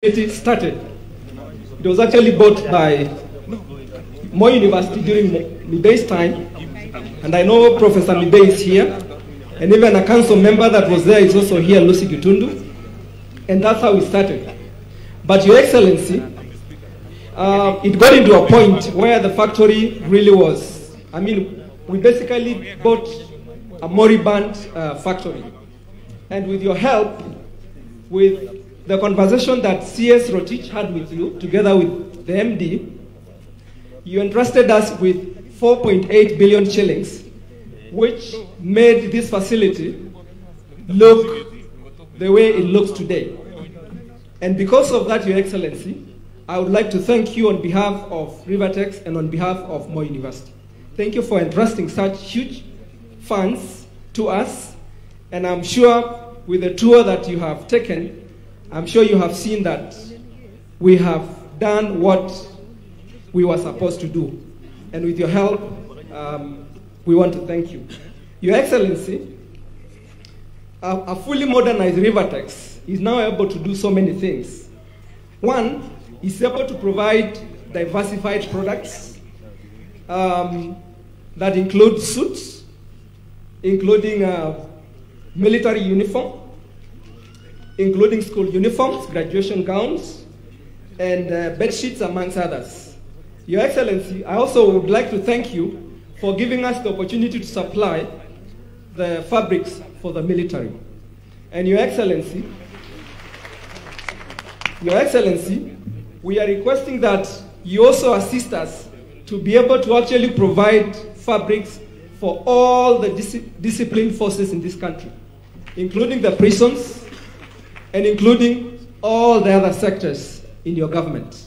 it started. It was actually bought by Moi University during Mibei's time, and I know Professor Mibei is here, and even a council member that was there is also here, Lucy Gitundu, and that's how we started. But Your Excellency, it got into a point where the factory really was, we basically bought a moribund factory. And with your help, with the conversation that CS Rotich had with you, together with the MD, you entrusted us with 4.8 billion shillings, which made this facility look the way it looks today. And because of that, Your Excellency, I would like to thank you on behalf of Rivatex and on behalf of Moi University. Thank you for entrusting such huge funds to us, and I'm sure with the tour that you have taken, I'm sure you have seen that we have done what we were supposed to do. And with your help, we want to thank you. Your Excellency, a fully modernized Rivatex is now able to do so many things. One, is able to provide diversified products that include suits, including military uniform, including school uniforms, graduation gowns, and bed sheets, amongst others. Your Excellency, I also would like to thank you for giving us the opportunity to supply the fabrics for the military. And Your Excellency, we are requesting that you also assist us to be able to actually provide fabrics for all the disciplined forces in this country, including the prisons and including all the other sectors in your government.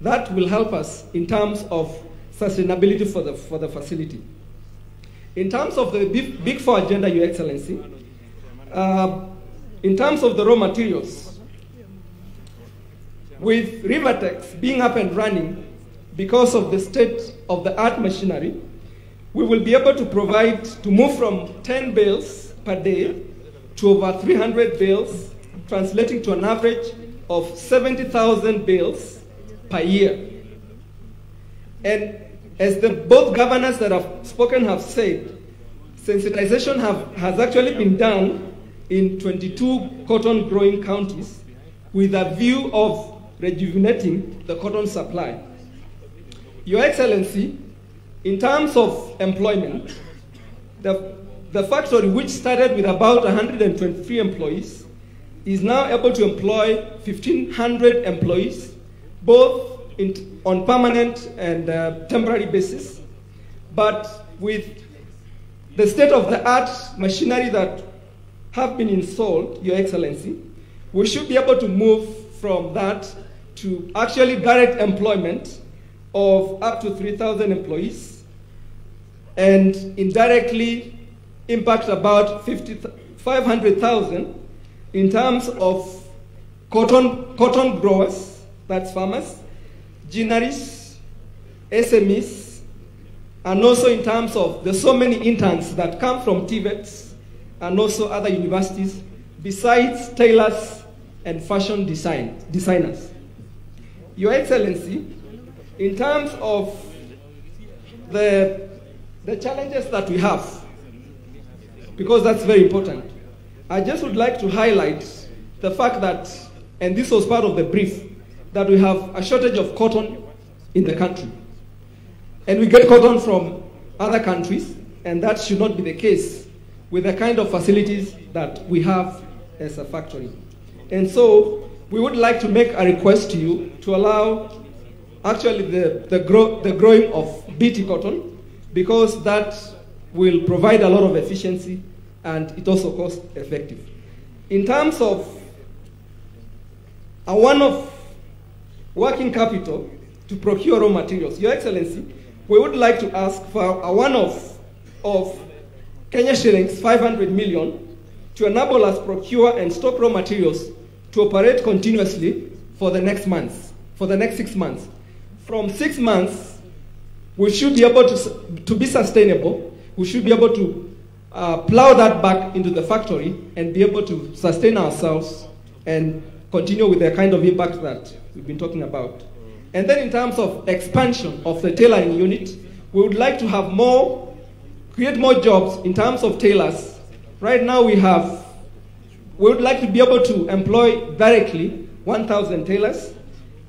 That will help us in terms of sustainability for the facility. In terms of the Big Four agenda, Your Excellency, in terms of the raw materials, with Rivatex being up and running because of the state-of-the-art machinery, we will be able to move from 10 bales per day to over 300 bales, translating to an average of 70,000 bales per year. And as both governors that have spoken have said, sensitization has actually been done in 22 cotton growing counties with a view of rejuvenating the cotton supply. Your Excellency, in terms of employment, the factory, which started with about 123 employees, is now able to employ 1,500 employees, both on permanent and temporary basis. But with the state-of-the-art machinery that have been installed, Your Excellency, we should be able to move from that to actually direct employment of up to 3,000 employees and indirectly impact about 500,000 in terms of cotton growers, that's farmers, ginneries, SMEs, and also in terms of the so many interns that come from TVETs and also other universities, besides tailors and fashion designers. Your Excellency, in terms of the challenges that we have, because that's very important, I just would like to highlight the fact that, and this was part of the brief, that we have a shortage of cotton in the country. And we get cotton from other countries, and that should not be the case with the kind of facilities that we have as a factory. And so we would like to make a request to you to allow actually the growing of BT cotton, because that will provide a lot of efficiency and it also cost effective. In terms of a one-off working capital to procure raw materials, Your Excellency, we would like to ask for a one-off of Kenya shillings 500 million to enable us procure and stock raw materials to operate continuously for the next 6 months. From 6 months, we should be able to be sustainable. We should be able to plow that back into the factory and be able to sustain ourselves and continue with the kind of impact that we've been talking about. And then in terms of expansion of the tailoring unit, we would like to have create more jobs in terms of tailors. Right now we would like to be able to employ directly 1,000 tailors,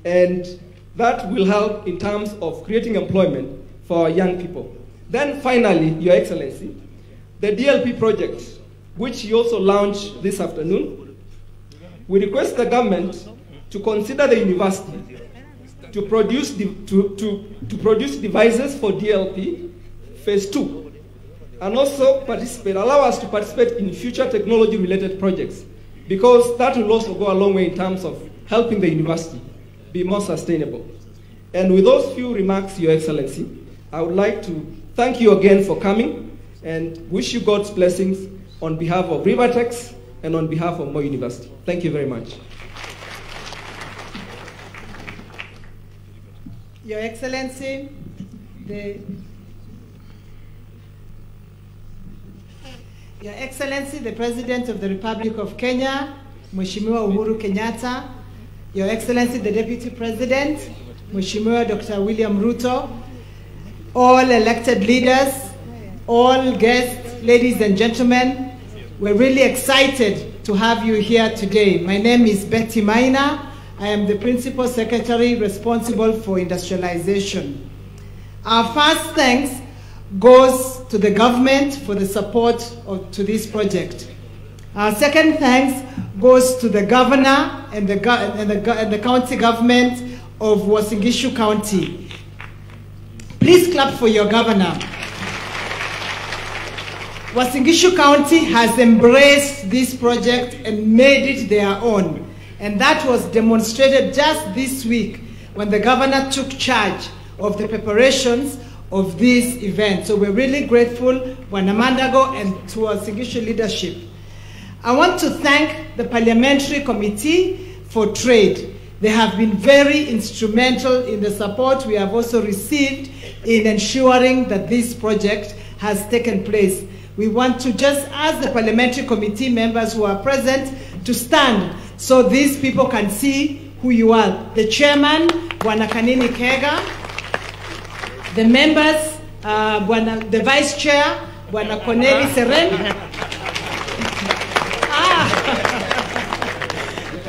and that will help in terms of creating employment for our young people. Then finally, Your Excellency, the DLP project, which you also launched this afternoon, we request the government to consider the university to produce devices for DLP phase 2, and also allow us to participate in future technology-related projects, because that will also go a long way in terms of helping the university be more sustainable. And with those few remarks, Your Excellency, I would like to thank you again for coming and wish you God's blessings on behalf of Rivatex and on behalf of Moi University. Thank you very much. Your Excellency, the President of the Republic of Kenya, Mheshimiwa Uhuru Kenyatta, Your Excellency, the Deputy President, Mheshimiwa Dr. William Ruto, all elected leaders, all guests, ladies and gentlemen, we're really excited to have you here today. My name is Betty Maina. I am the Principal Secretary responsible for industrialization. Our first thanks goes to the government for the support to this project. Our second thanks goes to the governor and the county government of Uasin Gishu County. Please clap for your governor. Uasin Gishu County has embraced this project and made it their own. And that was demonstrated just this week when the governor took charge of the preparations of this event. So we're really grateful, Wanamandago and to our Uasin Gishu leadership. I want to thank the Parliamentary Committee for Trade. They have been very instrumental in the support we have also received in ensuring that this project has taken place. We want to just ask the Parliamentary Committee members who are present to stand so these people can see who you are. The chairman, Bwana Kanini Kega, the members, the vice chair, Bwana Corneli Seren.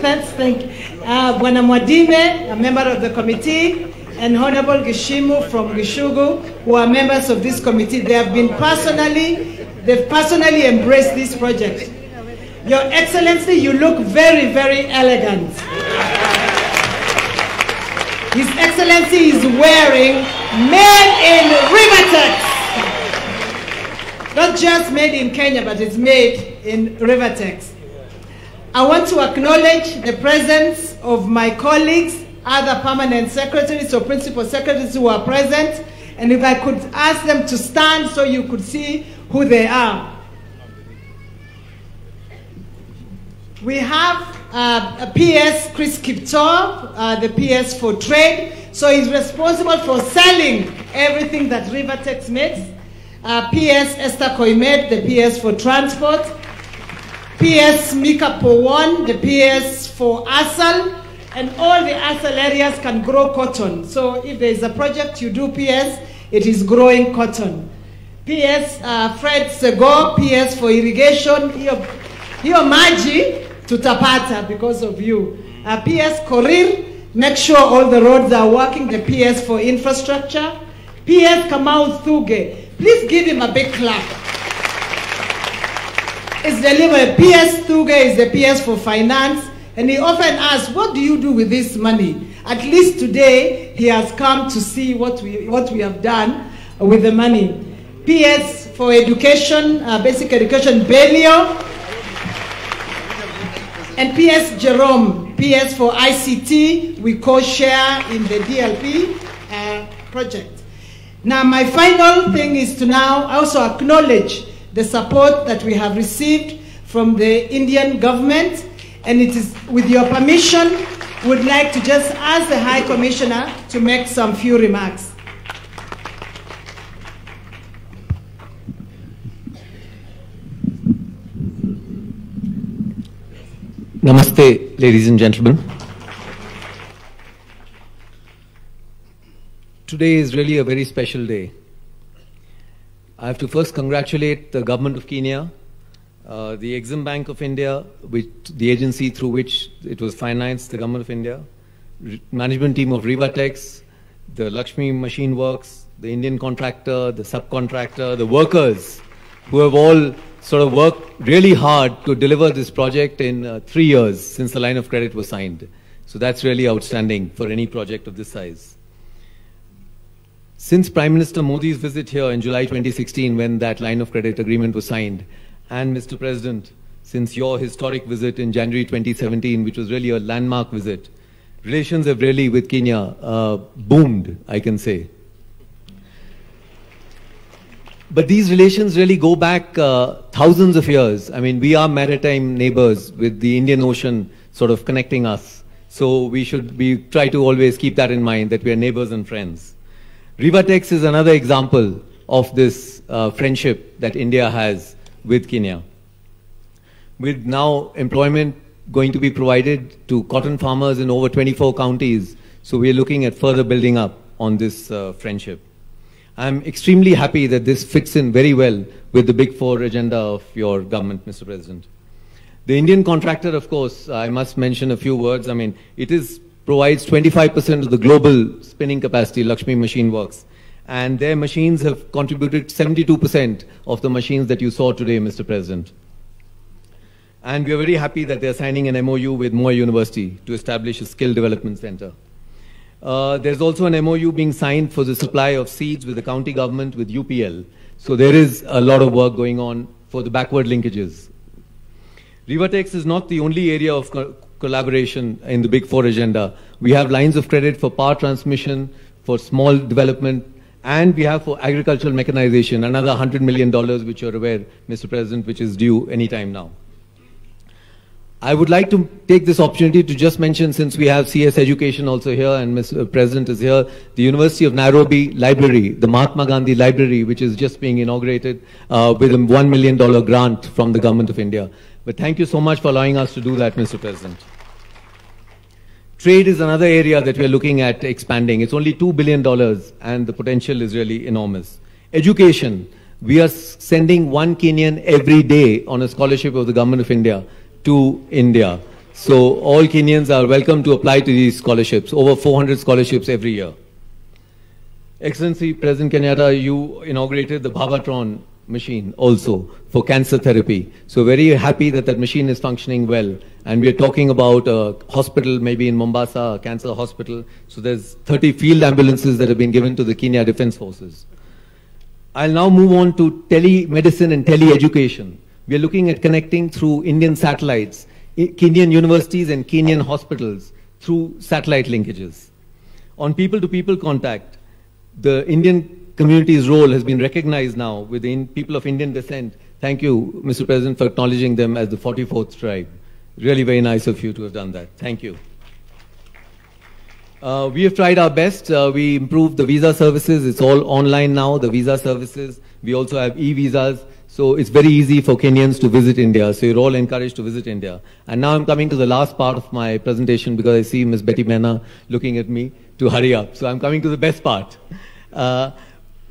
Thank you. Bwana Mwadime, a member of the committee, and Honorable Gishimu from Gishugu, who are members of this committee. They've personally embraced this project. Your Excellency, you look very, very elegant. His Excellency is wearing made in Rivatex. Not just made in Kenya, but it's made in Rivatex. I want to acknowledge the presence of my colleagues, other permanent secretaries or principal secretaries who are present, and if I could ask them to stand so you could see who they are. We have a PS, Chris Kiptor, the PS for Trade, so he's responsible for selling everything that Rivatex makes. PS Esther Koimet, the PS for Transport. PS Mika Powon, the PS for Asal, and all the Asal areas can grow cotton. So if there is a project you do PS, it is growing cotton. PS Fred Sego, PS for irrigation, hiyo maji tutapata because of you. PS Korir, make sure all the roads are working, the PS for infrastructure. PS Kamau Thuge, please give him a big clap. It's delivered. PS Thuge is the PS for finance, and he often asks, what do you do with this money? At least today, he has come to see what we have done with the money. PS for education, basic education, Belio, and PS Jerome, PS for ICT, we co-share in the DLP project. Now, my final thing is to now also acknowledge the support that we have received from the Indian government, and it is with your permission, would like to just ask the High Commissioner to make some few remarks. Namaste, ladies and gentlemen. Today is really a very special day. I have to first congratulate the government of Kenya, the Exim Bank of India, the agency through which it was financed, the government of India, management team of Rivatex, the Lakshmi Machine Works, the Indian contractor, the subcontractor, the workers who have all sort of worked really hard to deliver this project in 3 years since the line of credit was signed. So that's really outstanding for any project of this size. Since Prime Minister Modi's visit here in July 2016, when that line of credit agreement was signed, and Mr. President, since your historic visit in January 2017, which was really a landmark visit, relations have really with Kenya boomed, I can say. But these relations really go back thousands of years. I mean, we are maritime neighbors with the Indian Ocean sort of connecting us. So we try to always keep that in mind, that we are neighbors and friends. Rivatex is another example of this friendship that India has with Kenya. With now employment going to be provided to cotton farmers in over 24 counties, so we are looking at further building up on this friendship. I'm extremely happy that this fits in very well with the Big Four agenda of your government, Mr. President. The Indian contractor, of course, I must mention a few words. I mean, provides 25% of the global spinning capacity, Lakshmi Machine Works. And their machines have contributed 72% of the machines that you saw today, Mr. President. And we are very happy that they are signing an MOU with Moi University to establish a skill development center. There's also an MOU being signed for the supply of seeds with the county government, with UPL. So there is a lot of work going on for the backward linkages. Rivatex is not the only area of collaboration in the Big Four agenda. We have lines of credit for power transmission, for small development, and we have for agricultural mechanization, another $100 million, which you're aware, Mr. President, which is due anytime now. I would like to take this opportunity to just mention, since we have CS Education also here and Mr. President is here, the University of Nairobi Library, the Mahatma Gandhi Library, which is just being inaugurated with a $1 million grant from the Government of India. But thank you so much for allowing us to do that, Mr. President. Trade is another area that we're looking at expanding. It's only $2 billion and the potential is really enormous. Education, we are sending 1 Kenyan every day on a scholarship of the Government of India to India. So all Kenyans are welcome to apply to these scholarships, over 400 scholarships every year. Excellency President Kenyatta, you inaugurated the Babatron machine also for cancer therapy. So very happy that that machine is functioning well. And we are talking about a hospital, maybe in Mombasa, a cancer hospital. So there's 30 field ambulances that have been given to the Kenya Defense Forces. I'll now move on to telemedicine and tele-education. We are looking at connecting through Indian satellites, Kenyan universities and Kenyan hospitals through satellite linkages. On people-to-people contact, the Indian community's role has been recognized now with the people of Indian descent. Thank you, Mr. President, for acknowledging them as the 44th tribe. Really very nice of you to have done that. Thank you. We have tried our best. We improved the visa services. It's all online now, the visa services. We also have e-visas. So it's very easy for Kenyans to visit India. So you're all encouraged to visit India. And now I'm coming to the last part of my presentation because I see Ms. Betty Mena looking at me to hurry up. So I'm coming to the best part.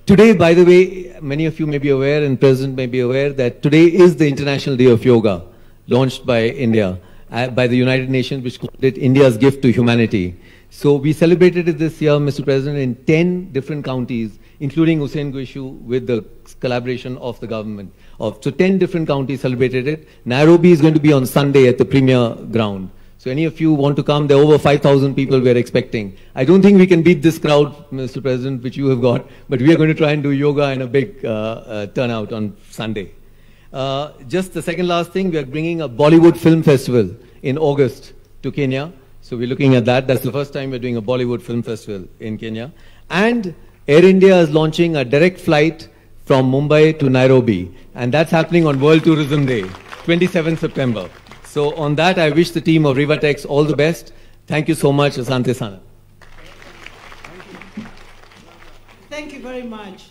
Today, by the way, many of you may be aware and President may be aware that today is the International Day of Yoga, launched by India, by the United Nations, which called it India's Gift to Humanity. So we celebrated it this year, Mr. President, in 10 different counties, including Hussein Guishu, with the collaboration of the government. So 10 different counties celebrated it. Nairobi is going to be on Sunday at the premier ground. So any of you want to come, there are over 5,000 people we are expecting. I don't think we can beat this crowd, Mr. President, which you have got, but we are going to try and do yoga in a big turnout on Sunday. Just the second last thing, we are bringing a Bollywood Film Festival in August to Kenya. So we're looking at that. That's the first time we're doing a Bollywood Film Festival in Kenya. And Air India is launching a direct flight from Mumbai to Nairobi. And that's happening on World Tourism Day, 27th September. So on that, I wish the team of Rivatex all the best. Thank you so much, Asante Sana. Thank you very much.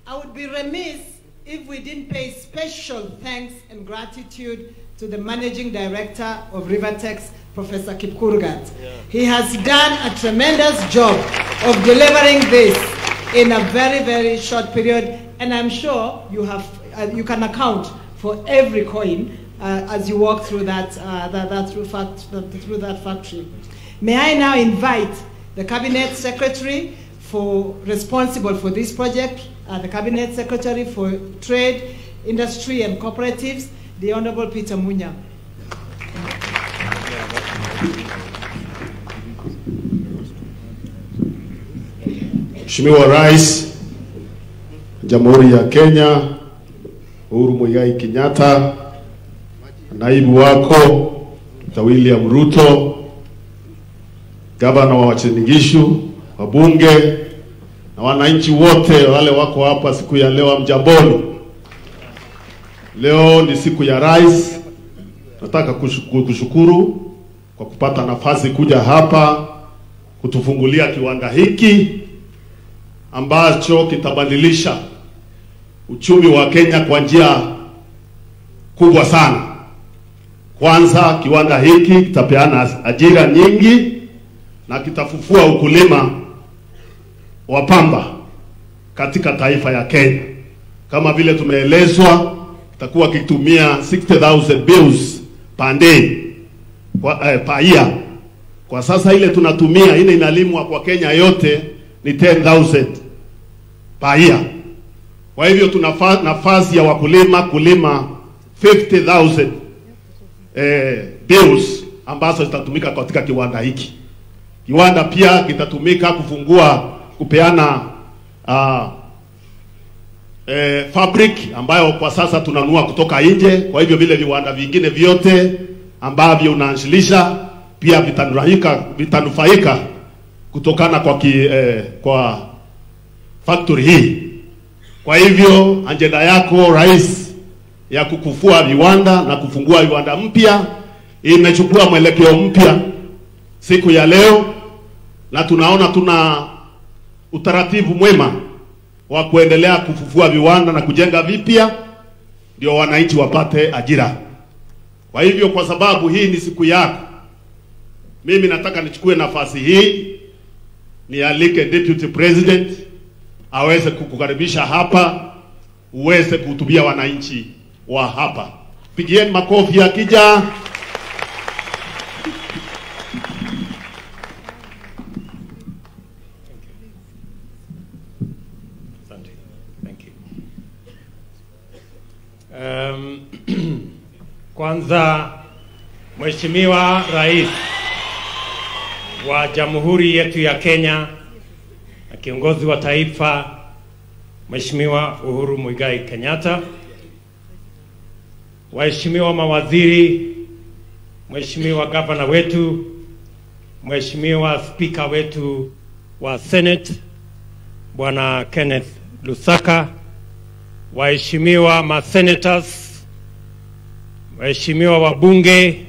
I would be remiss if we didn't pay special thanks and gratitude to the Managing Director of Rivatex, Professor Kipkurgat. He has done a tremendous job of delivering this in a very, very short period, and I'm sure you can account for every coin as you walk through that through that factory. May I now invite the Cabinet Secretary responsible for this project, the Cabinet Secretary for Trade, Industry and Cooperatives, the Honorable Peter Munya. Mheshimiwa Rais Jamhuri ya Kenya Uhuru Kenyatta, naibu wako Dr. William Ruto, gavana wa Uasin Gishu, wabunge na wananchi wote wale wako hapa siku ya leo, mjamboni. Leo ni siku ya rais. Nataka kushukuru kwa kupata nafasi kuja hapa kutufungulia kiwanda hiki ambacho kitabadilisha uchumi wa Kenya kwa njia kubwa sana. Kwanza, kiwanda hiki kitapeana ajira nyingi na kitafufua ukulima wa pamba katika taifa ya Kenya. Kama vile tumeelezwa, kitakuwa kitumia 60,000 bills per day per year. Kwa sasa ile tunatumia, ile inalimwa kwa Kenya yote ni 10,000 per year. Kwa hivyo tuna nafasi ya wakulima kulima 50,000 bills ambazo zitatumika katika kiwanda hiki. Kiwanda pia kitatumika kupeana fabric ambayo kwa sasa tunanunua kutoka nje. Kwa hivyo vile viwanda vingine vyote ambavyo unaanzilisha pia vitanufaika kutokana kwa factory hii. Kwa hivyo ajenda yako rais ya kukufua viwanda na kufungua viwanda mpya imechukua mwelekeo mpya siku ya leo, na tunaona tuna utaratibu mwema wa kuendelea kufufua viwanda na kujenga vipya ndio wananchi wapate ajira. Kwa hivyo kwa sababu hii ni siku yako, mimi nataka nichukue nafasi hii nialike Deputy President aweze kukukaribisha hapa, uweze kuhutubia wananchi wa hapa. Pigieni makofi akija. Kwanza, Mheshimiwa Rais wa Jamhuri yetu ya Kenya na kiongozi wa taifa Mheshimiwa Uhuru Muigai Kenyatta, waheshimiwa mawaziri, Mheshimiwa gavana wetu, Mheshimiwa spika wetu wa Senate Bwana Kenneth Lusaka, waheshimiwa masenators, waheshimiwa wabunge,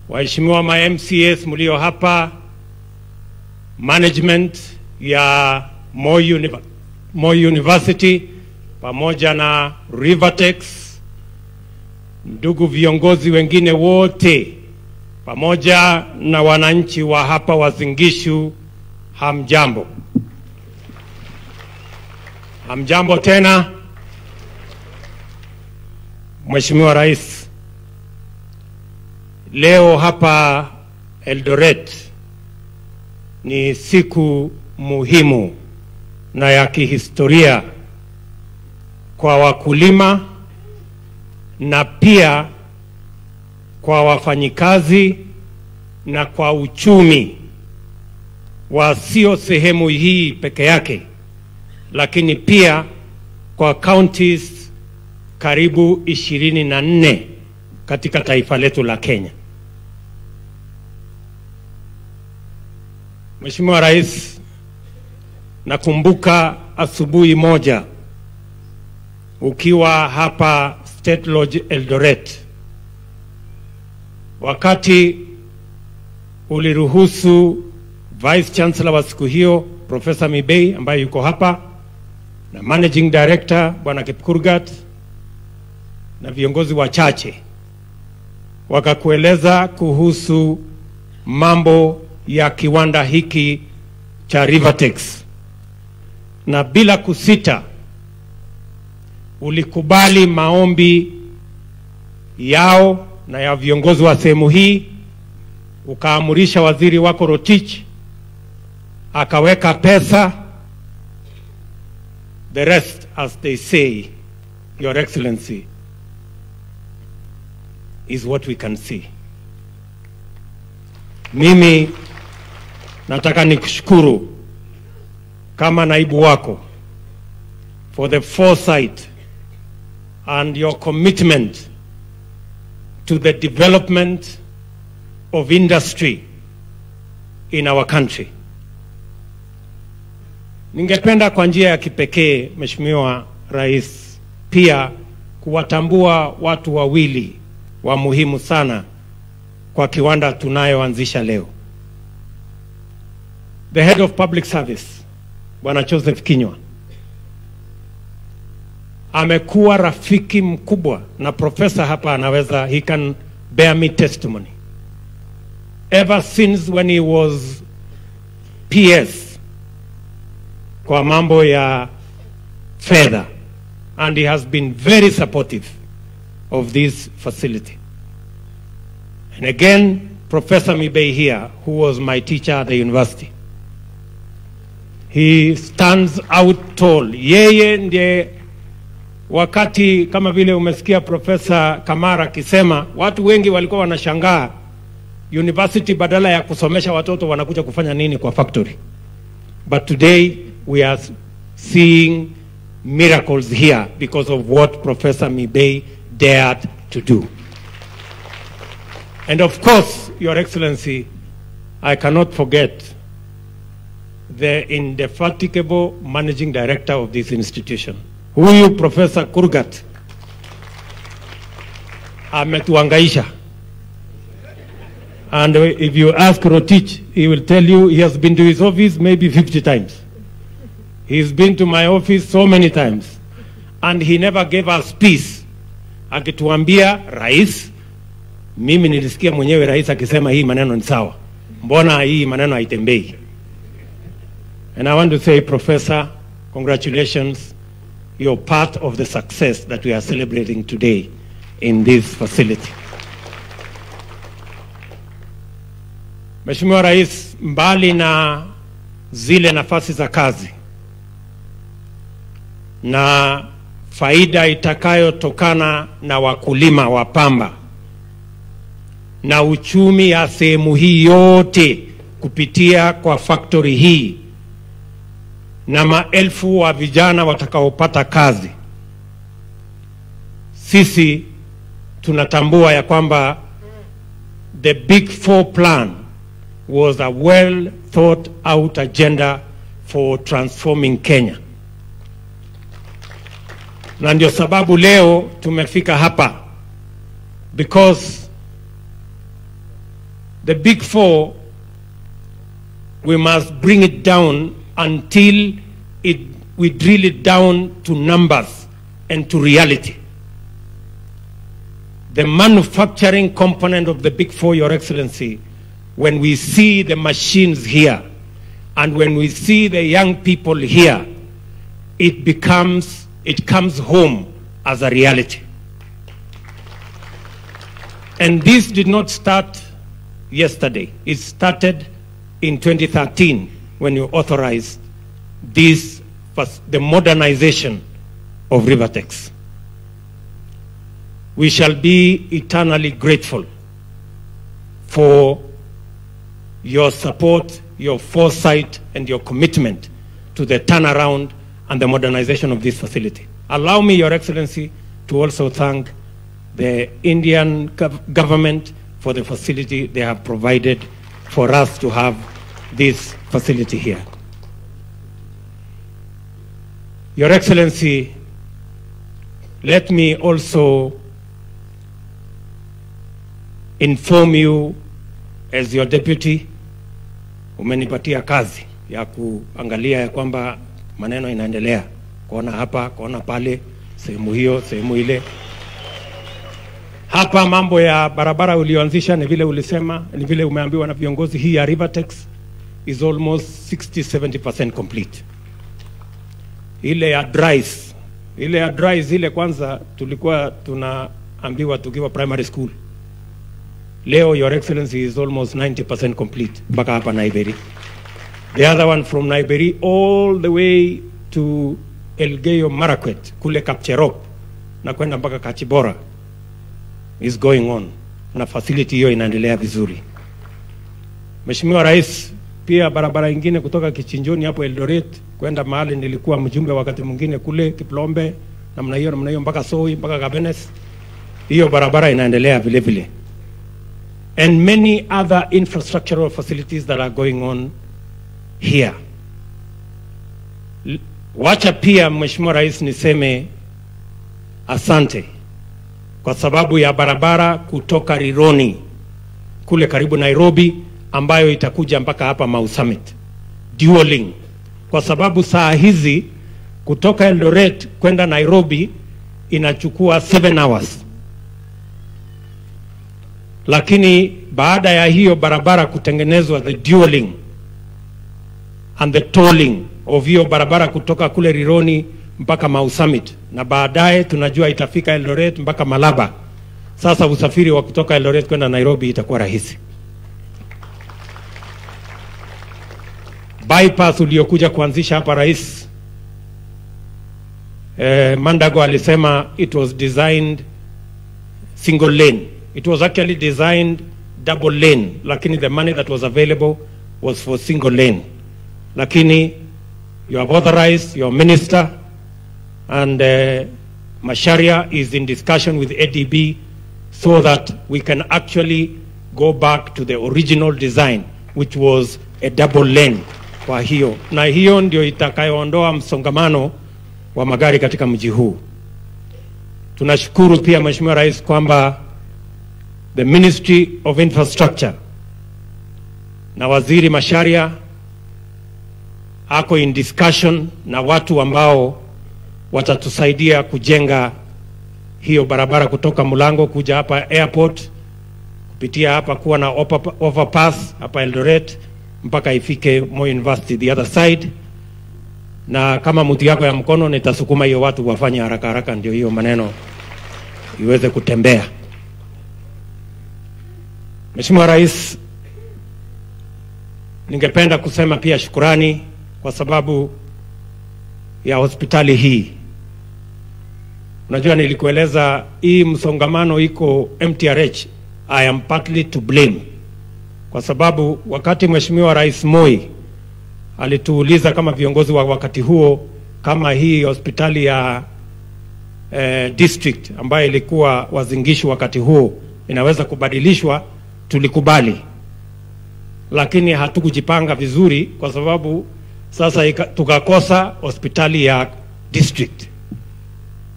waheshimiwa ma MCAs mlio hapa, management ya Moi University pamoja na Rivatex, ndugu viongozi wengine wote, pamoja na wananchi wa hapa Uasin Gishu, hamjambo. Hamjambo tena. Mheshimiwa Rais, leo hapa Eldoret ni siku muhimu na ya kihistoria kwa wakulima na pia kwa wafanyikazi na kwa uchumi wa sio sehemu hii peke yake, lakini pia kwa counties karibu 24 katika taifa letu la Kenya. Mheshimiwa Rais, nakumbuka asubuhi moja ukiwa hapa State Lodge Eldoret, wakati uliruhusu Vice Chancellor wa siku hiyo Professor Mibei ambaye yuko hapa na Managing Director Bwana Kipkurgat na viongozi wachache wakakueleza kuhusu mambo ya kiwanda hiki cha Rivatex, na bila kusita ulikubali maombi yao na ya viongozi wa sehemu hii, ukaamurisha waziri wako Rotich akaweka pesa. The rest, as they say, Your Excellency, is what we can see. Mimi nataka nikushukuru kama naibu wako for the foresight and your commitment to the development of industry in our country. Ningependa kwa njia ya kipekee, Mheshimiwa Rais, pia kuwatambua watu wawili wa muhimu sana kwa kiwanda tunayoanzisha leo. The Head of Public Service, Bwana Joseph Kinyua, amekuwa rafiki mkubwa, na profesa hapa anaweza, he can bear me testimony. Ever since when he was PS kwa mambo ya fedha, and he has been very supportive of this facility. And again, Professor Mibei here, who was my teacher at the university, he stands out tall. Yeye ndiye, wakati kama vile umesikia Professor Kamara akisema, watu wengi walikuwa wanashangaa university badala ya kusomesha watoto wanakuja kufanya nini kwa factory. But today we are seeing miracles here because of what Professor Mibei dared to do. And of course, Your Excellency, I cannot forget the indefatigable Managing Director of this institution, huyu Professor Kurgat ametuangaisha. And if you ask Rotich, he will tell you he has been to his office maybe 50 times. He's been to my office so many times. And he never gave us peace. Akituambia, Rais, mimi nilisikia mwenyewe Rais akisema hii maneno ni sawa. Mbona hii maneno haitembei? And I want to say, Professor, congratulations. You're part of the success that we are celebrating today in this facility. Mheshimiwa Rais, mbali na zile nafasi za kazi na faida itakayotokana na wakulima wa pamba na uchumi ya sehemu hii yote kupitia kwa factory hii na maelfu wa vijana watakaopata kazi, sisi tunatambua ya kwamba the Big Four plan was a well thought out agenda for transforming Kenya. Na ndio sababu leo tumefika hapa, because the Big Four, we must bring it down until we drill it down to numbers and to reality. The manufacturing component of the Big Four, Your Excellency, when we see the machines here and when we see the young people here, it comes home as a reality. And this did not start yesterday. It started in 2013 when you authorized this, the modernization of Rivatex. We shall be eternally grateful for your support, your foresight, and your commitment to the turnaround and the modernization of this facility. Allow me, Your Excellency, to also thank the Indian government for the facility they have provided for us to have this facility here. Your Excellency, let me also inform you as your deputy, umenipatia kazi ya kuangalia ya kwamba maneno inaendelea kona hapa, kona pale, sehemu hiyo, sehemu ile. Hapa mambo ya barabara ulioanzisha ni vile ulisema, ni vile umeambiwa na viongozi, hii ya Rivatex is almost 60-70% complete. Ile ya dries, ile kwanza tulikuwa tunaambiwa tukiwa primary school. Leo your excellency is almost 90% complete mpaka hapa Naiberi. The other one from Naiberi all the way to Elgeyo Marakwet kule Kapcherop na kwenda mpaka Kachibora is going on, na facility hiyo inaendelea vizuri. Mheshimiwa Rais, pia barabara nyingine kutoka Kichinjoni hapo Eldoret kwenda mahali nilikuwa mjumbe wakati mwingine kule Kiplombe, namna hiyo mpaka Soi mpaka Gabenes, hiyo barabara inaendelea vile vile. And many other infrastructural facilities that are going on here. Wacha pia Mheshimiwa Rais niseme asante kwa sababu ya barabara kutoka Rironi kule karibu Nairobi ambayo itakuja mpaka hapa Mau Summit, dual link. Kwa sababu saa hizi kutoka Eldoret kwenda Nairobi inachukua 7 hours. Lakini baada ya hiyo barabara kutengenezwa, the dual link and the tolling of hiyo barabara kutoka kule Rironi mpaka Mau Summit, na baadaye tunajua itafika Eldoret mpaka Malaba. Sasa usafiri wa kutoka Eldoret kwenda Nairobi itakuwa rahisi. Bypass uliokuja kuanzisha hapa Rais, Mandago alisema it was designed single lane. It was actually designed double lane, lakini the money that was available was for single lane. Lakini you have authorized your minister, and Macharia is in discussion with ADB so that we can actually go back to the original design, which was a double lane. Kwa hiyo, na hiyo ndio itakayoondoa msongamano wa magari katika mji huu. Tunashukuru pia Mheshimiwa Rais kwamba the Ministry of Infrastructure na Waziri Macharia ako in discussion na watu ambao watatusaidia kujenga hiyo barabara kutoka Mulango kuja hapa airport, kupitia hapa kuwa na overpass hapa Eldoret mpaka ifike Moi University the other side. Na kama mti yako ya mkono nitasukuma hiyo watu wafanye haraka haraka ndio hiyo maneno iweze kutembea. Mheshimiwa Rais, ningependa kusema pia shukrani kwa sababu ya hospitali hii. Unajua nilikueleza hii msongamano iko MTRH. I am partly to blame. Kwa sababu wakati Mheshimiwa Rais Moi alituuliza kama viongozi wa wakati huo kama hii hospitali ya district ambayo ilikuwa Wazingishu wakati huo inaweza kubadilishwa, tulikubali. Lakini hatukujipanga vizuri kwa sababu sasa tukakosa hospitali ya district.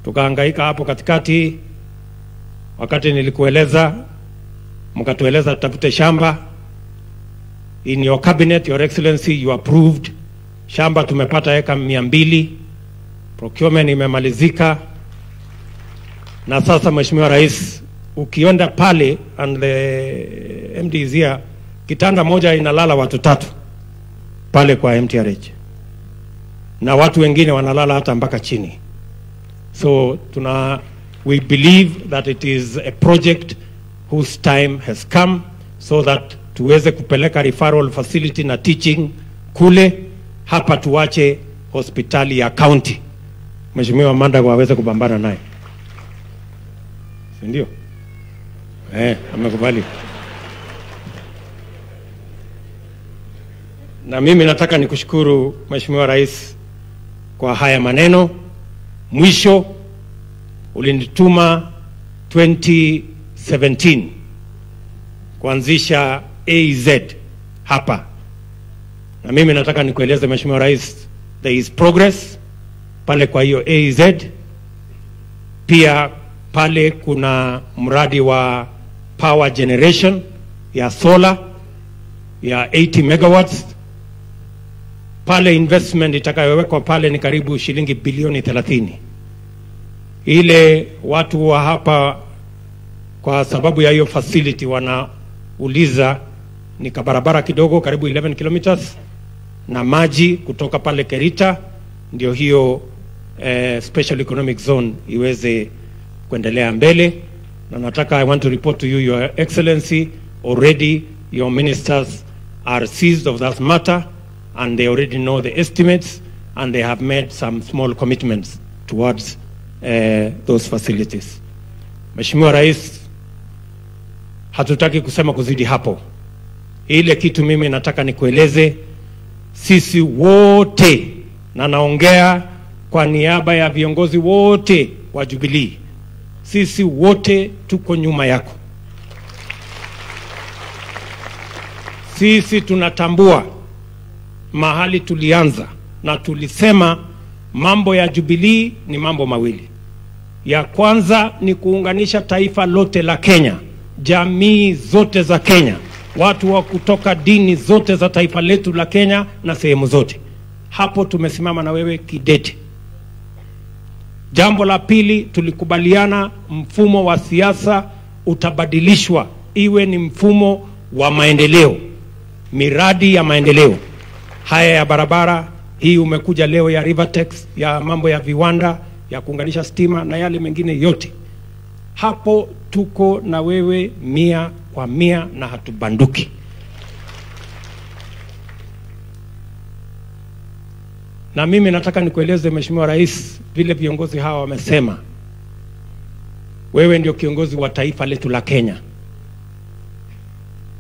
Tukahangaika hapo katikati, wakati nilikueleza mkatueleza tutafute shamba. In your cabinet, your excellency, you approved shamba. Tumepata eka 200, procurement imemalizika. Na sasa Mheshimiwa Rais, ukienda pale and the MD is here, kitanda moja inalala watu 3 pale kwa MTRH, na watu wengine wanalala hata mpaka chini. So we believe that it is a project whose time has come so that tuweze kupeleka referral facility na teaching kule, hapa tuwache hospitali ya county. Mheshimiwa Mandago aweze kubambana naye. Ndio? Amekubali. Na mimi nataka nikushukuru Mheshimiwa Rais kwa haya maneno. Mwisho ulinituma 2017 kuanzisha AZ hapa. Na mimi nataka nikueleze Mheshimiwa Rais, there is progress pale kwa hiyo AZ. Pia pale kuna mradi wa power generation ya solar ya 80 megawatts. pale investment itakayowekwa pale ni karibu shilingi bilioni 30. Ile watu wa hapa kwa sababu ya hiyo facility wanauliza ni kabarabara kidogo karibu 11 kilometers na maji kutoka pale Kerita, ndio hiyo special economic zone iweze kuendelea mbele. Na nataka I want to report to you, Your Excellency, already your ministers are seized of that matter and they already know the estimates and they have made some small commitments towards those facilities. Mheshimiwa Rais, hatutaki kusema kuzidi hapo. Ile kitu mimi nataka nikueleze, sisi wote, na naongea kwa niaba ya viongozi wote wa Jubilee, sisi wote tuko nyuma yako. Sisi tunatambua mahali tulianza na tulisema mambo ya Jubilee ni mambo mawili. Ya kwanza ni kuunganisha taifa lote la Kenya, jamii zote za Kenya, watu wa kutoka dini zote za taifa letu la Kenya na sehemu zote. Hapo tumesimama na wewe kidete. Jambo la pili, tulikubaliana mfumo wa siasa utabadilishwa iwe ni mfumo wa maendeleo, miradi ya maendeleo. Haya ya barabara, hii umekuja leo ya Rivatex, ya mambo ya viwanda, ya kuunganisha stima na yale mengine yote. Hapo tuko na wewe 100% na hatubanduki. Na mimi nataka nikueleze Mheshimiwa Rais, vile viongozi hawa wamesema, wewe ndio kiongozi wa taifa letu la Kenya.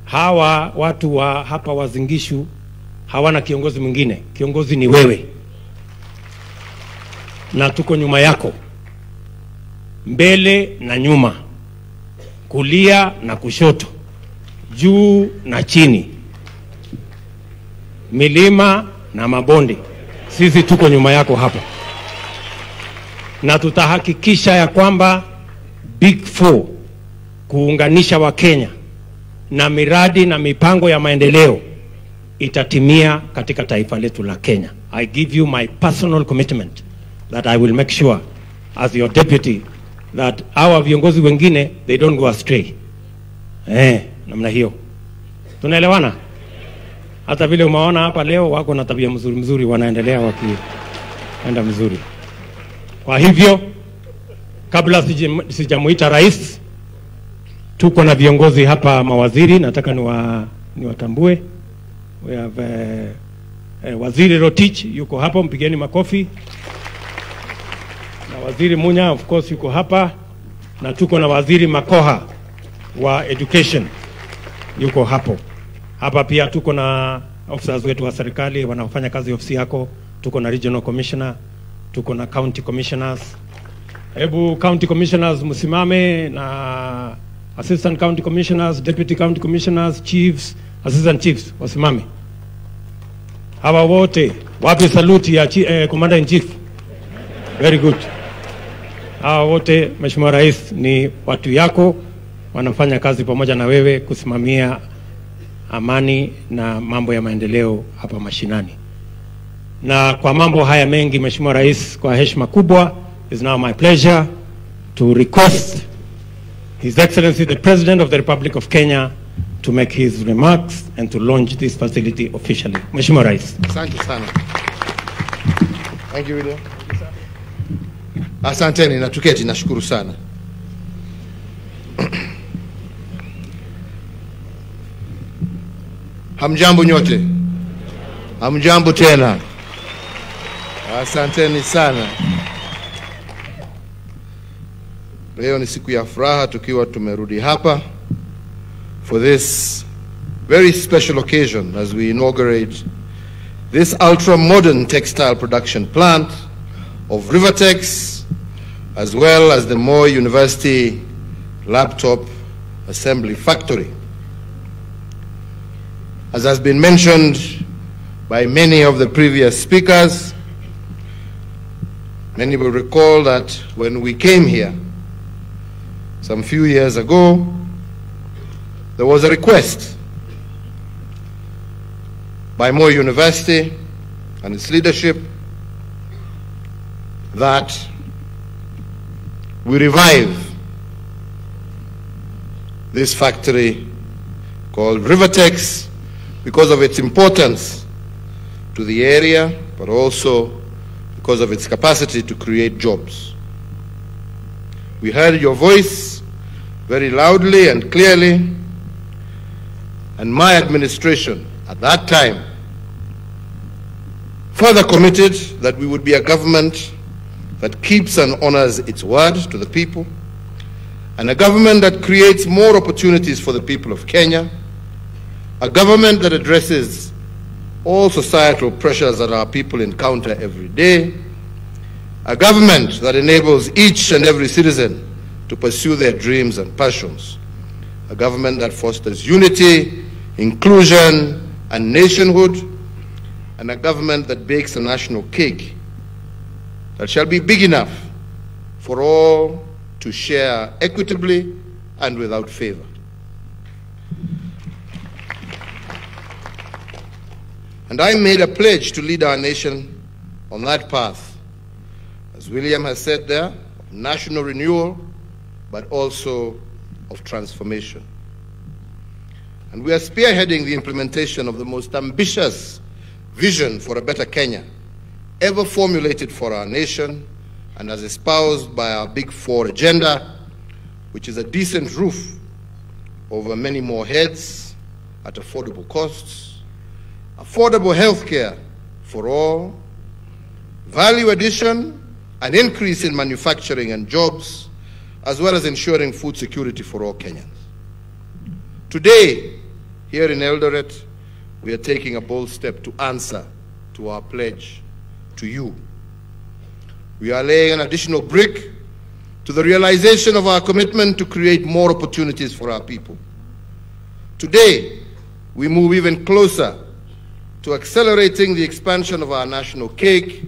Hawa watu wa hapa Wazingishu hawana kiongozi mwingine, kiongozi ni wewe. Na tuko nyuma yako, mbele na nyuma, kulia na kushoto, juu na chini, milima na mabonde. Sisi tuko nyuma yako hapa, na tutahakikisha ya kwamba Big Four, kuunganisha wa Kenya na miradi na mipango ya maendeleo, itatimia katika taifa letu la Kenya. I give you my personal commitment that I will make sure as your deputy that our viongozi wengine they don't go astray. Namna hiyo. Tunaelewana? Hata vile umeona hapa leo wako na tabia mzuri, wanaendelea wakienda mzuri. Kwa hivyo, kabla sijamuita rais, tuko na viongozi hapa, mawaziri, nataka niwatambue. We have Waziri Rotich yuko hapa, mpigeni makofi. Na Waziri Munya of course yuko hapa, na tuko na Waziri Makoha wa Education yuko hapo. Hapa pia tuko na officers wetu wa serikali wanaofanya kazi ofisi yako. Tuko na regional commissioner, tuko na county commissioners. Hebu county commissioners msimame, na assistant county commissioners, deputy county commissioners, chiefs, assistant chiefs wasimame. Hawa wote, wapi salute ya commander in chief? Very good. Hawa wote Mheshimiwa Rais ni watu yako, wanafanya kazi pamoja na wewe kusimamia amani na mambo ya maendeleo hapa mashinani. Na kwa mambo haya mengi Mheshimiwa Rais, kwa heshima kubwa, is now my pleasure to request His Excellency the President of the Republic of Kenya to make his remarks and to launch this facility officially. Mheshimiwa Rais. Asante sana. Thank you, William. Asanteni na tuketi, nashukuru sana. Hamjambo nyote. Hamjambo tena. Asanteni sana. Leo ni siku ya furaha tukiwa tumerudi hapa for this very special occasion as we inaugurate this ultra-modern textile production plant of Rivatex, as well as the Moi University laptop assembly factory. As has been mentioned by many of the previous speakers, many will recall that when we came here some few years ago, there was a request by Moi University and its leadership that we revive this factory called Rivatex because of its importance to the area, but also because of its capacity to create jobs. We heard your voice very loudly and clearly, and my administration at that time further committed that we would be a government that keeps and honors its word to the people, and a government that creates more opportunities for the people of Kenya, a government that addresses all societal pressures that our people encounter every day, a government that enables each and every citizen to pursue their dreams and passions, a government that fosters unity, inclusion, and nationhood, and a government that bakes a national cake that shall be big enough for all to share equitably and without favor. And I made a pledge to lead our nation on that path, as William has said there, of national renewal, but also of transformation. And we are spearheading the implementation of the most ambitious vision for a better Kenya ever formulated for our nation, and as espoused by our Big Four agenda, which is a decent roof over many more heads at affordable costs, affordable health care for all, value addition, an increase in manufacturing and jobs, as well as ensuring food security for all Kenyans. Today, here in Eldoret, we are taking a bold step to answer to our pledge to you. We are laying an additional brick to the realization of our commitment to create more opportunities for our people. Today, we move even closer to accelerating the expansion of our national cake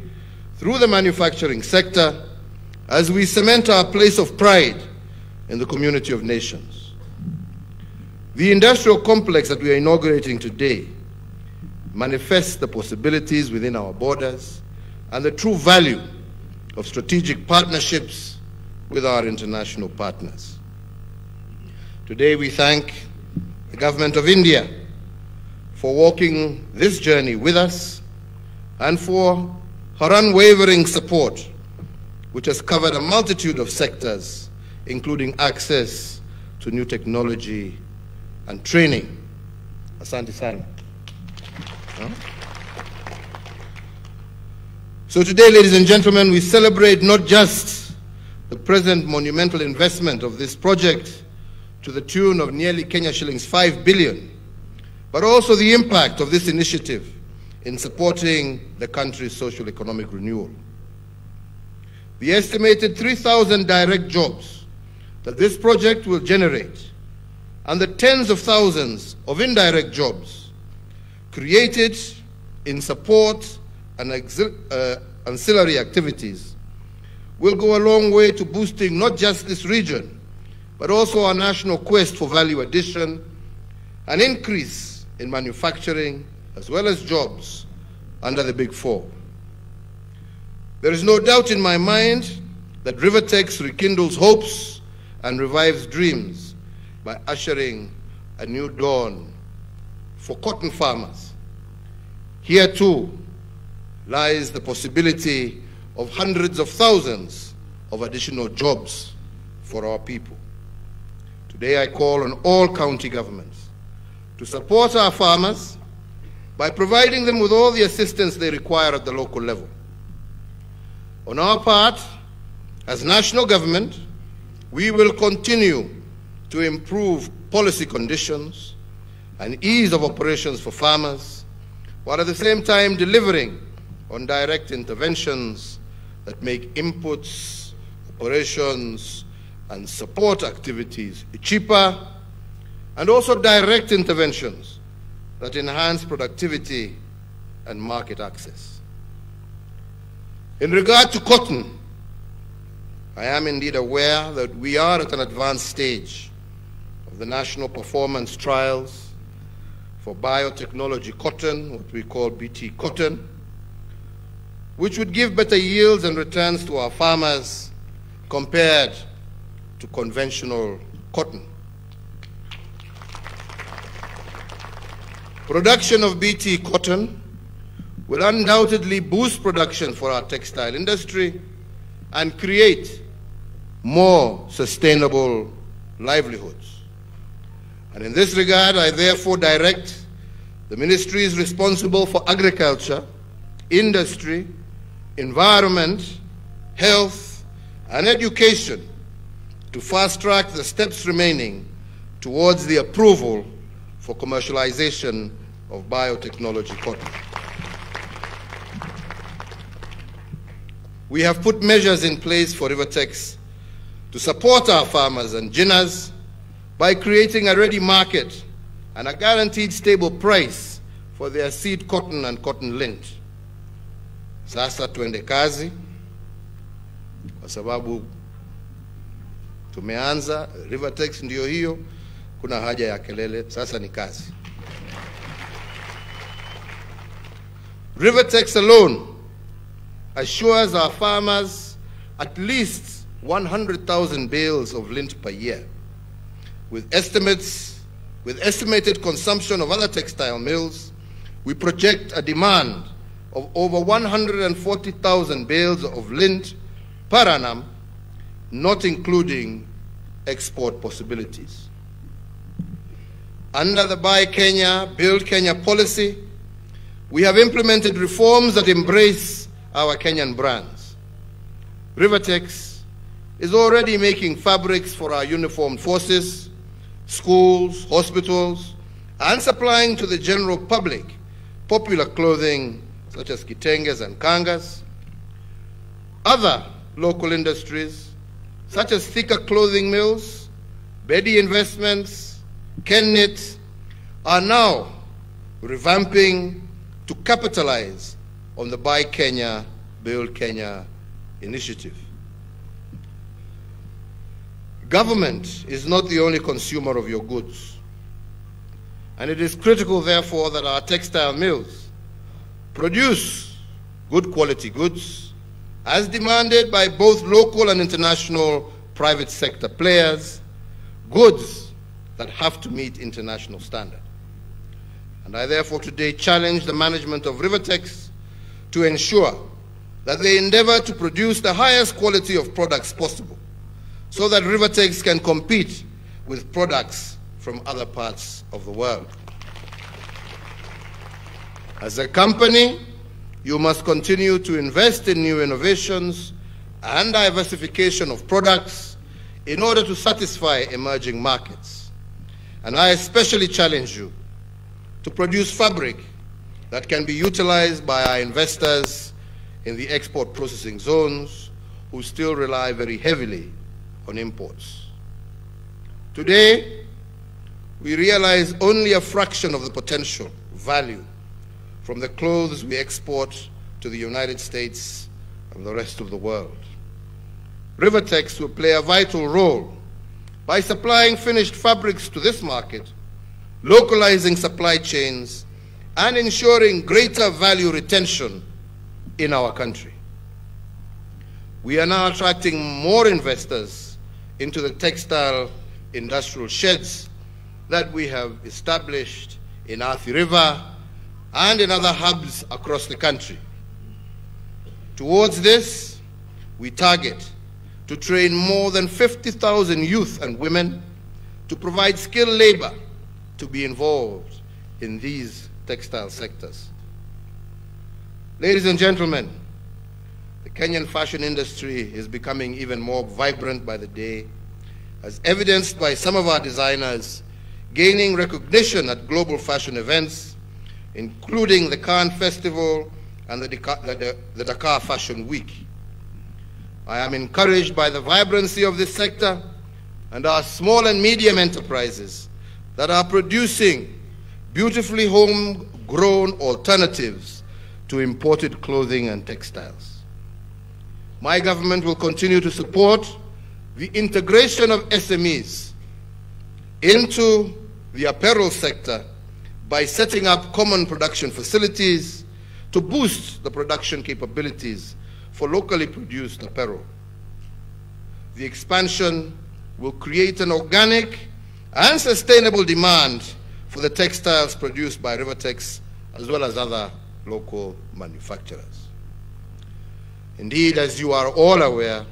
through the manufacturing sector as we cement our place of pride in the community of nations. The industrial complex that we are inaugurating today manifests the possibilities within our borders and the true value of strategic partnerships with our international partners. Today we thank the Government of India for walking this journey with us and for her unwavering support, which has covered a multitude of sectors, including access to new technology and training. Asante sana. So today, ladies and gentlemen, we celebrate not just the present monumental investment of this project to the tune of nearly Kenya shillings 5 billion, but also the impact of this initiative in supporting the country's socio-economic renewal. The estimated 3,000 direct jobs that this project will generate and the tens of thousands of indirect jobs created in support and ancillary activities will go a long way to boosting not just this region, but also our national quest for value addition, an increase in manufacturing, as well as jobs under the Big Four. There is no doubt in my mind that Rivatex rekindles hopes and revives dreams by ushering a new dawn for cotton farmers. Here too lies the possibility of hundreds of thousands of additional jobs for our people. Today I call on all county governments to support our farmers by providing them with all the assistance they require at the local level. On our part, as national government, we will continue to improve policy conditions and ease of operations for farmers, while at the same time delivering on direct interventions that make inputs, operations, and support activities cheaper, and also direct interventions that enhance productivity and market access. In regard to cotton, I am indeed aware that we are at an advanced stage of the national performance trials for biotechnology cotton, what we call BT cotton, which would give better yields and returns to our farmers compared to conventional cotton. Production of BT cotton will undoubtedly boost production for our textile industry and create more sustainable livelihoods. And in this regard, I therefore direct the ministries responsible for agriculture, industry, environment, health, and education to fast-track the steps remaining towards the approval for commercialization of biotechnology cotton. We have put measures in place for Rivatex to support our farmers and ginners by creating a ready market and a guaranteed stable price for their seed cotton and cotton lint. Sasa tuende kazi, kwa sababu tumeanza. Rivatex ndio hiyo, kuna haja ya kelele, sasa ni kazi. Rivatex alone assures our farmers at least 100,000 bales of lint per year, with estimated consumption of other textile mills. We project a demand of over 140,000 bales of lint per annum, not including export possibilities. Under the Buy Kenya, Build Kenya policy, we have implemented reforms that embrace our Kenyan brands. Rivatex is already making fabrics for our uniformed forces, schools, hospitals, and supplying to the general public popular clothing such as kitenges and kangas. Other local industries such as thicker clothing mills, Bedi Investments, Kennet, are now revamping to capitalize on the Buy Kenya, Build Kenya initiative. Government is not the only consumer of your goods, and it is critical, therefore, that our textile mills produce good quality goods as demanded by both local and international private sector players, goods that have to meet international standards. And I therefore today challenge the management of Rivatex to ensure that they endeavor to produce the highest quality of products possible so that Rivatex can compete with products from other parts of the world. As a company, you must continue to invest in new innovations and diversification of products in order to satisfy emerging markets. And I especially challenge you to produce fabric that can be utilized by our investors in the export processing zones who still rely very heavily on imports. Today, we realize only a fraction of the potential value from the clothes we export to the United States and the rest of the world. Rivatex will play a vital role by supplying finished fabrics to this market, localizing supply chains, and ensuring greater value retention in our country. We are now attracting more investors into the textile industrial sheds that we have established in Athi River and in other hubs across the country. Towards this, we target to train more than 50,000 youth and women to provide skilled labor to be involved in these textile sectors. Ladies and gentlemen, the Kenyan fashion industry is becoming even more vibrant by the day, as evidenced by some of our designers gaining recognition at global fashion events, including the Cannes Festival and the Dakar Fashion Week. I am encouraged by the vibrancy of this sector and our small and medium enterprises that are producing beautifully homegrown alternatives to imported clothing and textiles. My government will continue to support the integration of SMEs into the apparel sector by setting up common production facilities to boost the production capabilities for locally produced apparel. The expansion will create an organic and sustainable demand for the textiles produced by Rivatex as well as other local manufacturers. Indeed, as you are all aware,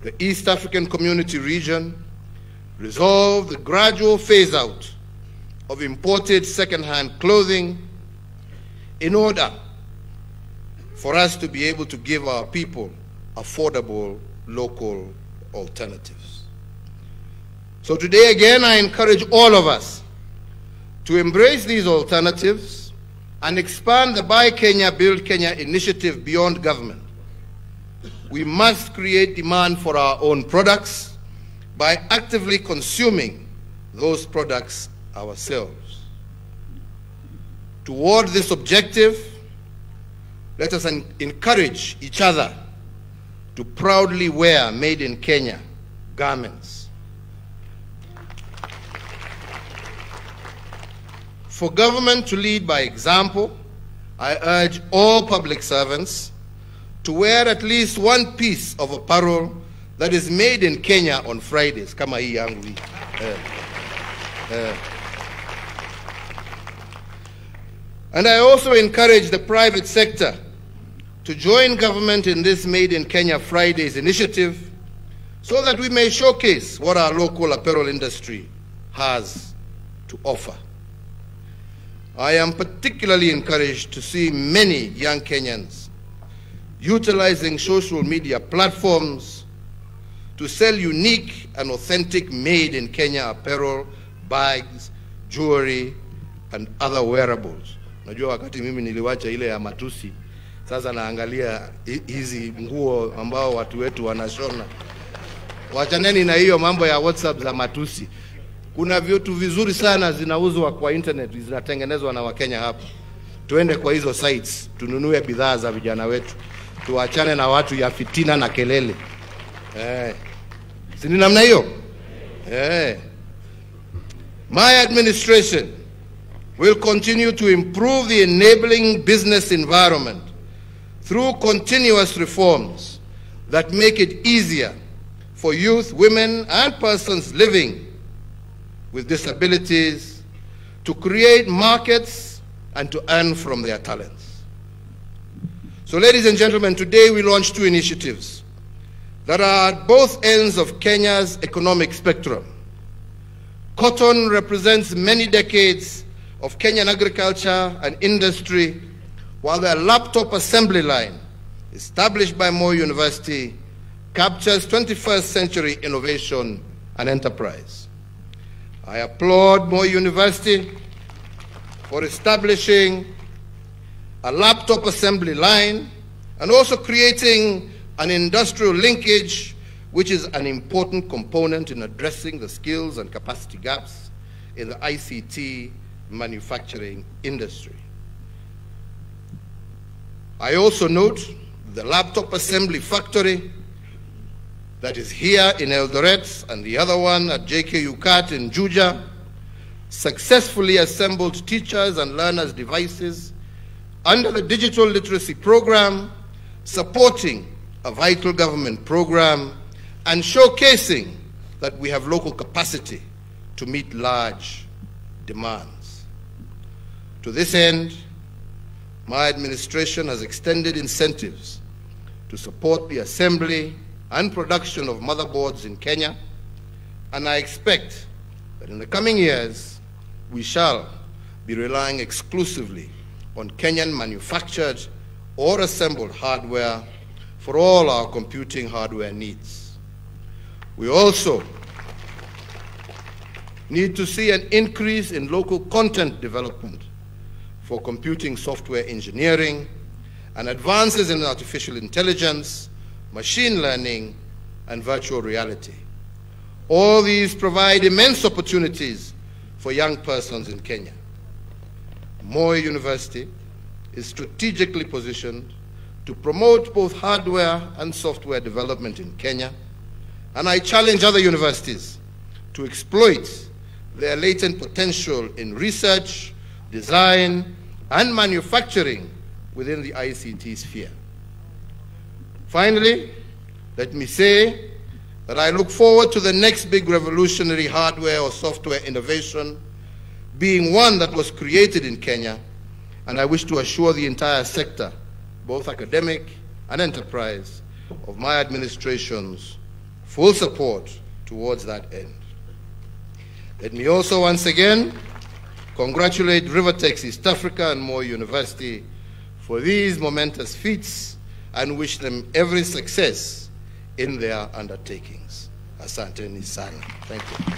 the East African Community region resolved the gradual phase-out of imported second-hand clothing in order for us to be able to give our people affordable local alternatives. So today again, I encourage all of us to embrace these alternatives and expand the Buy Kenya, Build Kenya initiative beyond government. We must create demand for our own products by actively consuming those products ourselves. Toward this objective, let us encourage each other to proudly wear made in Kenya garments. For government to lead by example, I urge all public servants to wear at least one piece of apparel that is made in Kenya on Fridays. Kama hii yangu hii. And I also encourage the private sector to join government in this Made in Kenya Fridays initiative so that we may showcase what our local apparel industry has to offer. I am particularly encouraged to see many young Kenyans utilizing social media platforms to sell unique and authentic made in Kenya apparel, bags, jewelry, and other wearables. Najua wakati mimi niliwacha ile ya matusi, sasa naangalia hizi nguo ambao watu wetu wanashona. Wachaneni na hiyo mambo ya WhatsApp za matusi. Kuna vitu vizuri sana zinauzwa kwa internet, zinatengenezwa na Wakenya hapa. Tuende kwa hizo sites, tununue bidhaa za vijana wetu. Tuachane na watu ya fitina na kelele. Si ni namna hiyo? My administration will continue to improve the enabling business environment through continuous reforms that make it easier for youth, women, and persons living with disabilities to create markets and to earn from their talents. So, ladies and gentlemen, today we launched two initiatives that are at both ends of Kenya's economic spectrum. Cotton represents many decades of Kenyan agriculture and industry, while the laptop assembly line, established by Moi University, captures 21st century innovation and enterprise. I applaud Moi University for establishing a laptop assembly line and also creating an industrial linkage, which is an important component in addressing the skills and capacity gaps in the ICT manufacturing industry. I also note the laptop assembly factory that is here in Eldoret and the other one at JKU CAT in Juja successfully assembled teachers and learners' devices under the digital literacy program, supporting a vital government program and showcasing that we have local capacity to meet large demands. To this end, my administration has extended incentives to support the assembly and production of motherboards in Kenya, and I expect that in the coming years, we shall be relying exclusively on Kenyan manufactured or assembled hardware for all our computing hardware needs. We also need to see an increase in local content development for computing software engineering and advances in artificial intelligence, machine learning, and virtual reality. All these provide immense opportunities for young persons in Kenya. Moi University is strategically positioned to promote both hardware and software development in Kenya, and I challenge other universities to exploit their latent potential in research, design, and manufacturing within the ICT sphere. Finally, let me say that I look forward to the next big revolutionary hardware or software innovation, being one that was created in Kenya, and I wish to assure the entire sector, both academic and enterprise, of my administration's full support towards that end. Let me also once again congratulate Rivatex East Africa and Moi University for these momentous feats and wish them every success in their undertakings. Asanteni sana. Thank you.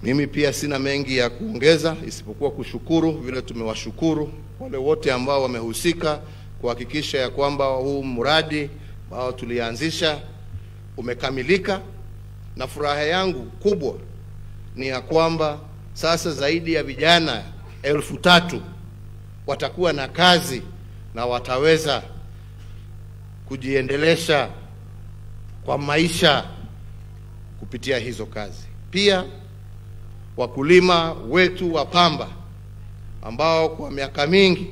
Mimi pia sina mengi ya kuongeza isipokuwa kushukuru vile tumewashukuru wale wote ambao wamehusika kuhakikisha ya kwamba huu mradi ambao tulianzisha umekamilika, na furaha yangu kubwa ni ya kwamba sasa zaidi ya vijana 3,000 watakuwa na kazi na wataweza kujiendelesha kwa maisha kupitia hizo kazi. Pia wakulima wetu wa pamba ambao kwa miaka mingi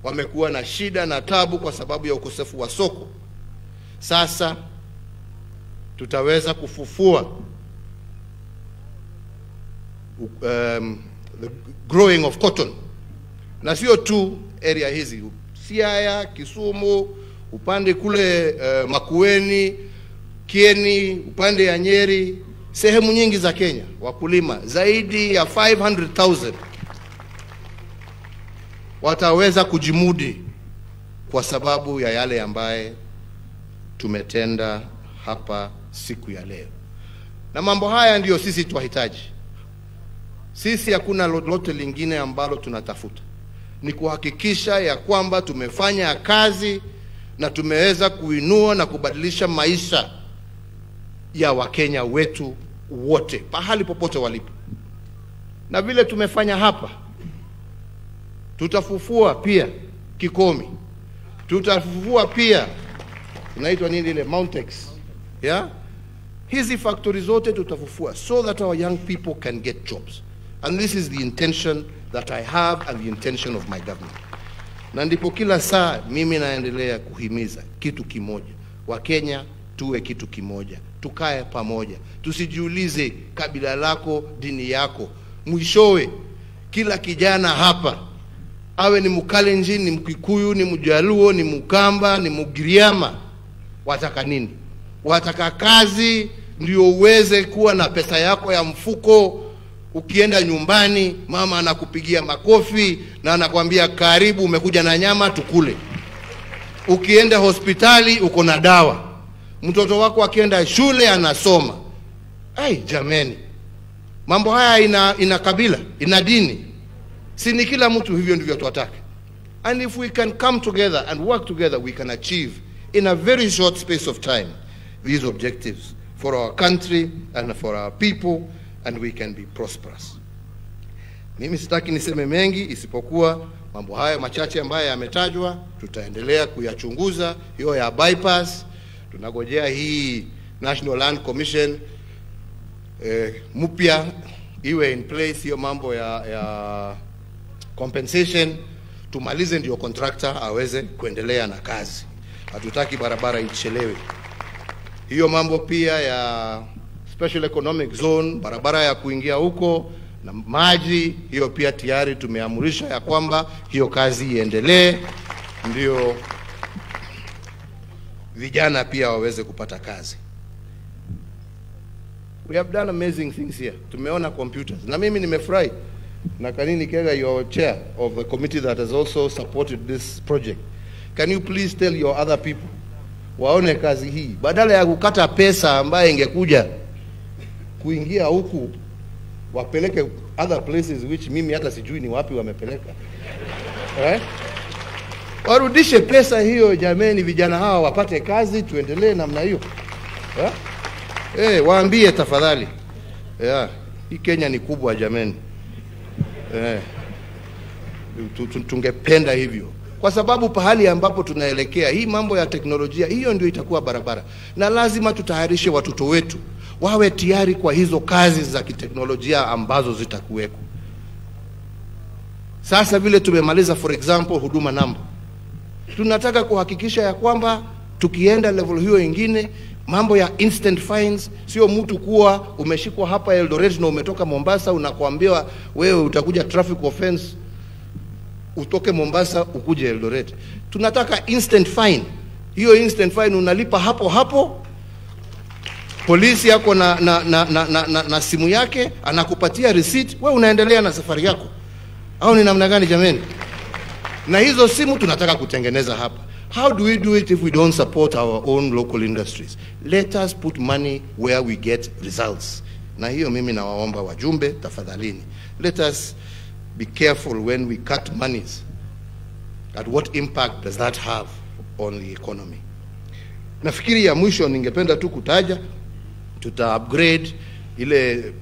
wamekuwa na shida na tabu kwa sababu ya ukosefu wa soko, sasa tutaweza kufufua the growing of cotton, na sio tu area hizi, Siaya, Kisumu, upande kule Makueni, Kieni, upande ya Nyeri, sehemu nyingi za Kenya, wakulima zaidi ya 500,000 wataweza kujimudi kwa sababu ya yale ambaye tumetenda hapa siku ya leo. Na mambo haya ndiyo sisi tunahitaji. Sisi hakuna lolote lingine ambalo tunatafuta. Ni kuhakikisha ya kwamba tumefanya kazi na tumeweza kuinua na kubadilisha maisha ya Wakenya wetu wote pahali popote walipo. Na vile tumefanya hapa, tutafufua pia Kikomi, tutafufua pia inaitwa nini ile Mountex, yeah, hizi factory zote tutafufua so that our young people can get jobs. And this is the intention that I have and the intention of my government. Na ndipo kila saa mimi naendelea kuhimiza kitu kimoja: Wakenya tuwe kitu kimoja, tukae pamoja, tusijiulize kabila lako, dini yako. Mwishowe kila kijana hapa, awe ni Mkalenjin, ni Mkikuyu, ni Mjaluo, ni Mkamba, ni Mugiriama, wataka nini? Wataka kazi ndio uweze kuwa na pesa yako ya mfuko. Ukienda nyumbani, mama anakupigia makofi na anakuambia karibu, umekuja na nyama tukule. Ukienda hospitali uko na dawa. Mtoto wako akienda shule anasoma. Ai jameni, mambo haya ina kabila, ina dini. Si ni kila mtu hivyo ndivyo tunataka. And if we can come together and work together, we can achieve in a very short space of time these objectives for our country and for our people, and we can be prosperous. Mimi sitaki niseme mengi isipokuwa mambo haya machache ambayo yametajwa tutaendelea kuyachunguza. Hiyo ya bypass tunagojea hii National Land Commission mpya iwe in place. Hiyo mambo ya compensation tumalize ndio contractor aweze kuendelea na kazi. Hatutaki barabara ichelewe. Hiyo mambo pia ya special economic zone, barabara ya kuingia huko na maji, hiyo pia tayari tumeamurisha ya kwamba hiyo kazi iendelee, ndio vijana pia waweze kupata kazi. We have done amazing things here. Tumeona computers. Na mimi nimefurahi. Na Kanini Kega, your chair of the committee that has also supported this project. Can you please tell your other people waone kazi hii, badala ya kukata pesa ambaye ingekuja kuingia huku wapeleke other places which mimi hata sijui ni wapi wamepeleka. Warudishe pesa hiyo jameni, vijana hawa wapate kazi, tuendelee namna hiyo. Waambie tafadhali. Hii Kenya ni kubwa jameni. Tungependa hivyo. Kwa sababu pahali ambapo tunaelekea, hii mambo ya teknolojia, hiyo ndio itakuwa barabara. Na lazima tutayarishe watoto wetu wawe tayari kwa hizo kazi za kiteknolojia ambazo zitakuweko. Sasa vile tumemaliza for example huduma namba, tunataka kuhakikisha ya kwamba tukienda level hiyo ingine, mambo ya instant fines, sio mtu kuwa umeshikwa hapa Eldoret na umetoka Mombasa unakuambiwa wewe utakuja traffic offense utoke Mombasa ukuje Eldoret. Tunataka instant fine. Hiyo instant fine unalipa hapo hapo. Polisi yako na simu yake anakupatia receipt, wewe unaendelea na safari yako. Au ni namna gani jameni? Na hizo simu tunataka kutengeneza hapa. How do we do it if we don't support our own local industries? Let us put money where we get results. Na hiyo mimi nawaomba wajumbe tafadhalini. Let us be careful when we cut monies. At what impact does that have on the economy? Nafikiri ya mwisho ningependa tu kutaja, tuta upgrade ile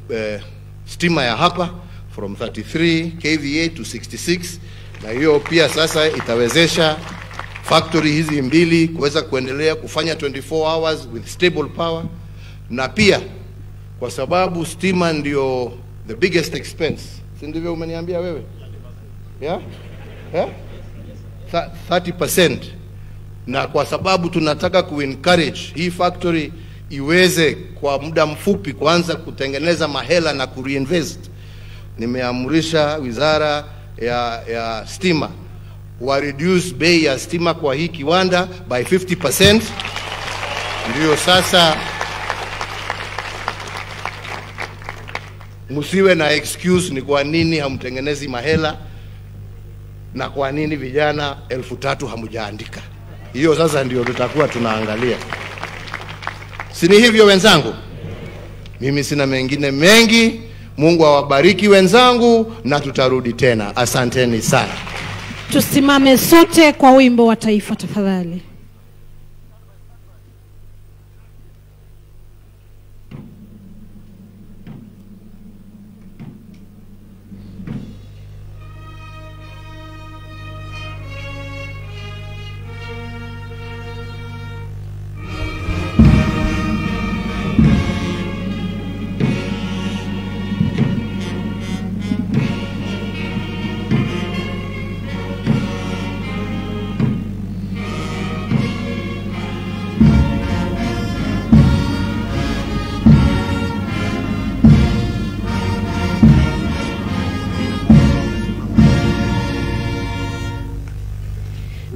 stima ya hapa from 33 kVA to 66, na hiyo pia sasa itawezesha factory hizi mbili kuweza kuendelea kufanya 24 hours with stable power. Na pia kwa sababu stima ndio the biggest expense, si ndivyo umeniambia wewe? Yeah? 30%. Na kwa sababu tunataka ku-encourage hii factory iweze kwa muda mfupi kuanza kutengeneza mahela na ku-reinvest, nimeamrisha wizara ya stima wa reduce bei ya stima kwa hii kiwanda by 50%. Ndio sasa musiwe na excuse ni kwa nini hamtengenezi mahela na kwa nini vijana 3,000 hamujaandika. Hiyo sasa ndio tutakuwa tunaangalia. Sini hivyo wenzangu? Mimi sina mengine mengi. Mungu awabariki wenzangu na tutarudi tena. Asanteni sana. Tusimame sote kwa wimbo wa taifa tafadhali.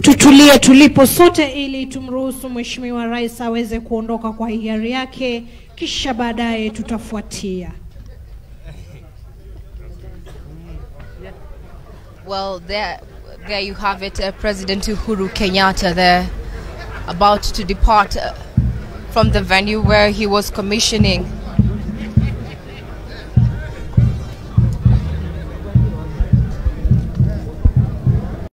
Tutulie tulipo sote ili tumruhusu Mheshimiwa Rais aweze kuondoka kwa hiari yake, kisha baadaye tutafuatia. Well, there you have it, President Uhuru Kenyatta there, about to depart from the venue where he was commissioning